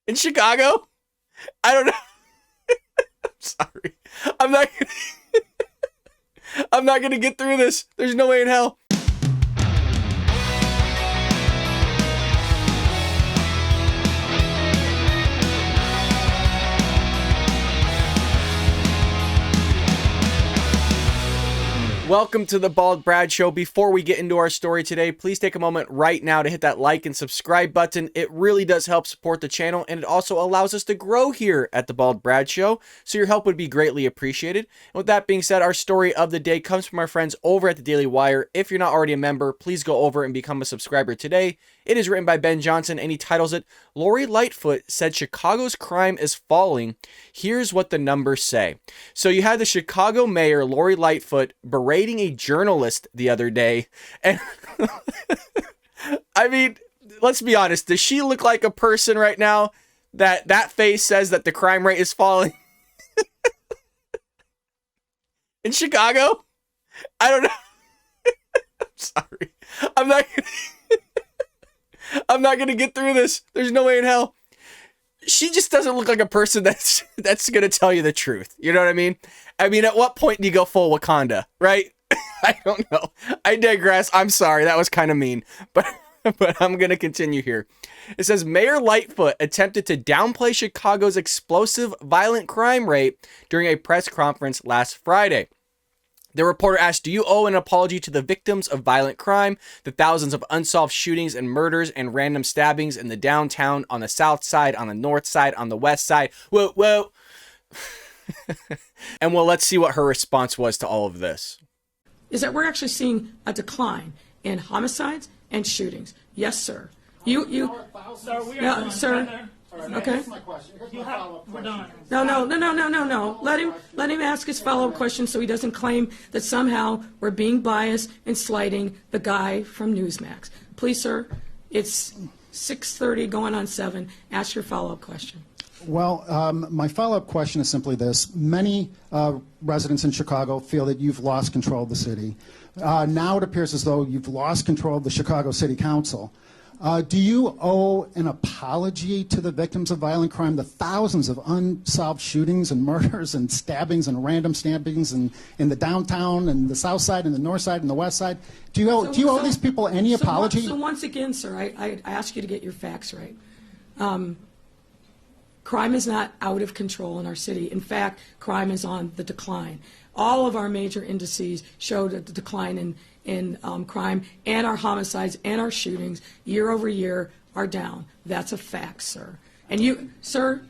in Chicago. I don't know. I'm sorry. I'm not. I'm not gonna get through this. There's no way in hell. Welcome to the Bald Brad Show. Before we get into our story today, please take a moment right now to hit that like and subscribe button. It really does help support the channel, and it also allows us to grow here at the Bald Brad Show, so your help would be greatly appreciated. And with that being said, our story of the day comes from our friends over at the Daily Wire. If you're not already a member, please go over and become a subscriber today. It is written by Ben Johnson, and he titles it, Lori Lightfoot said Chicago's crime is falling. Here's what the numbers say. So you had the Chicago mayor, Lori Lightfoot, berating a journalist the other day. And I mean, let's be honest. Does she look like a person right now that face says that the crime rate is falling? In Chicago? I don't know. I'm sorry. I'm not gonna get through this. There's no way in hell. She just doesn't look like a person that's gonna tell you the truth. You know what I mean? I mean, at what point do you go full Wakanda, right? I don't know. I digress. I'm sorry. That was kind of mean, but I'm gonna continue here. It says Mayor Lightfoot attempted to downplay Chicago's explosive violent crime rate during a press conference last Friday. The reporter asked, do you owe an apology to the victims of violent crime, the thousands of unsolved shootings and murders and random stabbings in the downtown, on the south side, on the north side, on the west side? Whoa. And well, let's see what her response was to all of this. Is that we're actually seeing a decline in homicides and shootings. Yes, sir. Sir, we are sir. Okay. No. Let him ask his follow-up question so he doesn't claim that somehow we're being biased and slighting the guy from Newsmax. Please, sir, it's 6:30 going on 7. Ask your follow-up question. Well, my follow-up question is simply this. Many residents in Chicago feel that you've lost control of the city. Now it appears as though you've lost control of the Chicago City Council. Do you owe an apology to the victims of violent crime, the thousands of unsolved shootings and murders and stabbings and random stabbings in the downtown and the south side and the north side and the west side? Do you owe these people any apology? So once again, sir, I ask you to get your facts right. Crime is not out of control in our city. In fact, crime is on the decline. All of our major indices showed a decline in crime, and our homicides and our shootings year over year are down. That's a fact, sir. And you, sir,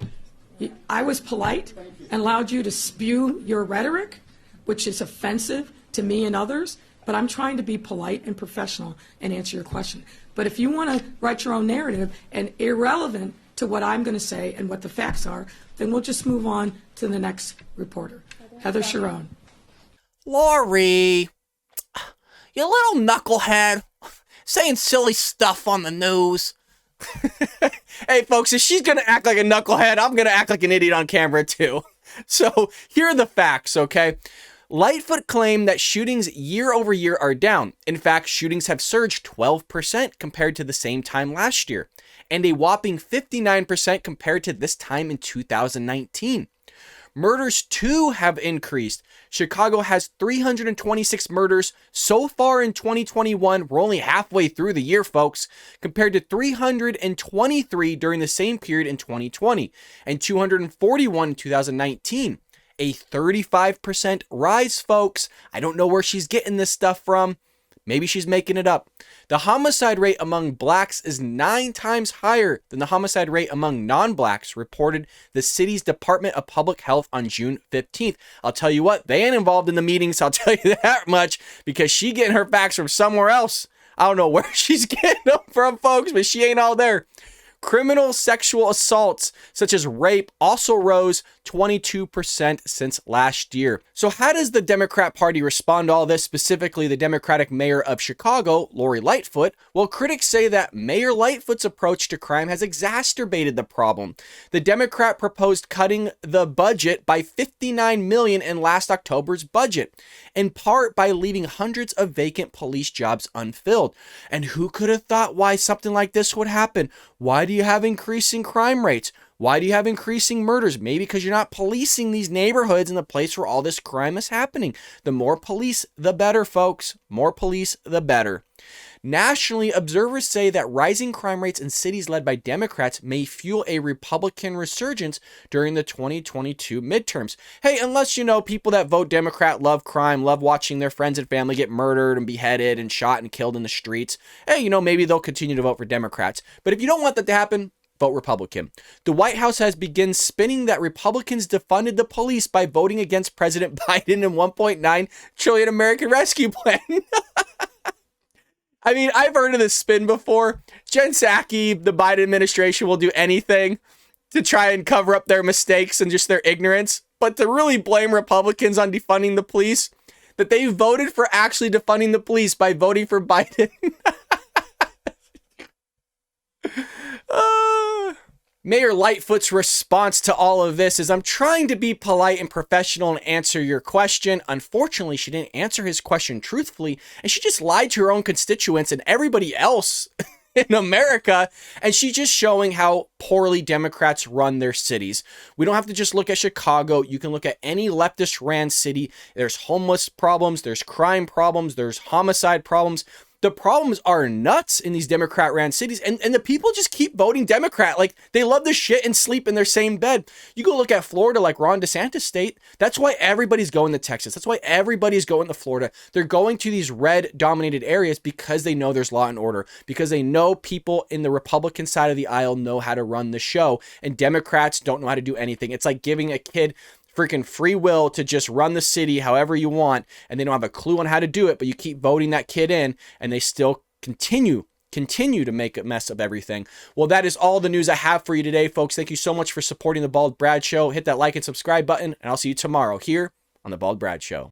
I was polite and allowed you to spew your rhetoric, which is offensive to me and others, but I'm trying to be polite and professional and answer your question. But if you want to write your own narrative and irrelevant to what I'm going to say and what the facts are, then we'll just move on to the next reporter, Heather Sharon. Lori, you little knucklehead, saying silly stuff on the news. Hey, folks, if she's going to act like a knucklehead, I'm going to act like an idiot on camera, too. So here are the facts, okay? Lightfoot claimed that shootings year over year are down. In fact, shootings have surged 12% compared to the same time last year, and a whopping 59% compared to this time in 2019. Murders, too, have increased. Chicago has 326 murders so far in 2021. We're only halfway through the year, folks, compared to 323 during the same period in 2020 and 241 in 2019. A 35% rise, folks. I don't know where she's getting this stuff from. Maybe she's making it up. The homicide rate among blacks is 9 times higher than the homicide rate among non-blacks, reported the city's Department of Public Health on June 15th. I'll tell you what, they ain't involved in the meetings, I'll tell you that much, because she getting her facts from somewhere else. I don't know where she's getting them from, folks, but she ain't all there. Criminal sexual assaults, such as rape, also rose 22% since last year. So how does the Democrat Party respond to all this, specifically the Democratic mayor of Chicago, Lori Lightfoot? Well, critics say that Mayor Lightfoot's approach to crime has exacerbated the problem. The Democrat proposed cutting the budget by $59 million in last October's budget, in part by leaving hundreds of vacant police jobs unfilled. And who could have thought why something like this would happen? Why do do you have increasing crime rates? Why do you have increasing murders? Maybe because you're not policing these neighborhoods in the place where all this crime is happening. The more police, the better, folks. More police, the better. Nationally, observers say that rising crime rates in cities led by Democrats may fuel a Republican resurgence during the 2022 midterms. Hey, unless you know people that vote Democrat love crime, love watching their friends and family get murdered and beheaded and shot and killed in the streets, hey, you know, maybe they'll continue to vote for Democrats. But if you don't want that to happen, vote Republican. The White House has begun spinning that Republicans defunded the police by voting against President Biden and $1.9 trillion American Rescue Plan. I mean, I've heard of this spin before. Jen Psaki, the Biden administration will do anything to try and cover up their mistakes and just their ignorance. But to really blame Republicans on defunding the police, that they voted for actually defunding the police by voting for Biden. Mayor Lightfoot's response to all of this is, I'm trying to be polite and professional and answer your question. Unfortunately, she didn't answer his question truthfully, and she just lied to her own constituents and everybody else in America, and she's just showing how poorly Democrats run their cities. We don't have to just look at Chicago. You can look at any leftist ran city. There's homeless problems, there's crime problems, there's homicide problems. The problems are nuts in these Democrat-ran cities, and the people just keep voting Democrat. Like, they love to shit and sleep in their same bed. You go look at Florida, like Ron DeSantis' state. That's why everybody's going to Texas. That's why everybody's going to Florida. They're going to these red-dominated areas because they know there's law and order, because they know people in the Republican side of the aisle know how to run the show, and Democrats don't know how to do anything. It's like giving a kid freaking free will to just run the city however you want, and they don't have a clue on how to do it, but you keep voting that kid in, and they still continue to make a mess of everything. Well, that is all the news I have for you today, folks. Thank you so much for supporting The Bald Brad Show. Hit that like and subscribe button, and I'll see you tomorrow here on The Bald Brad Show.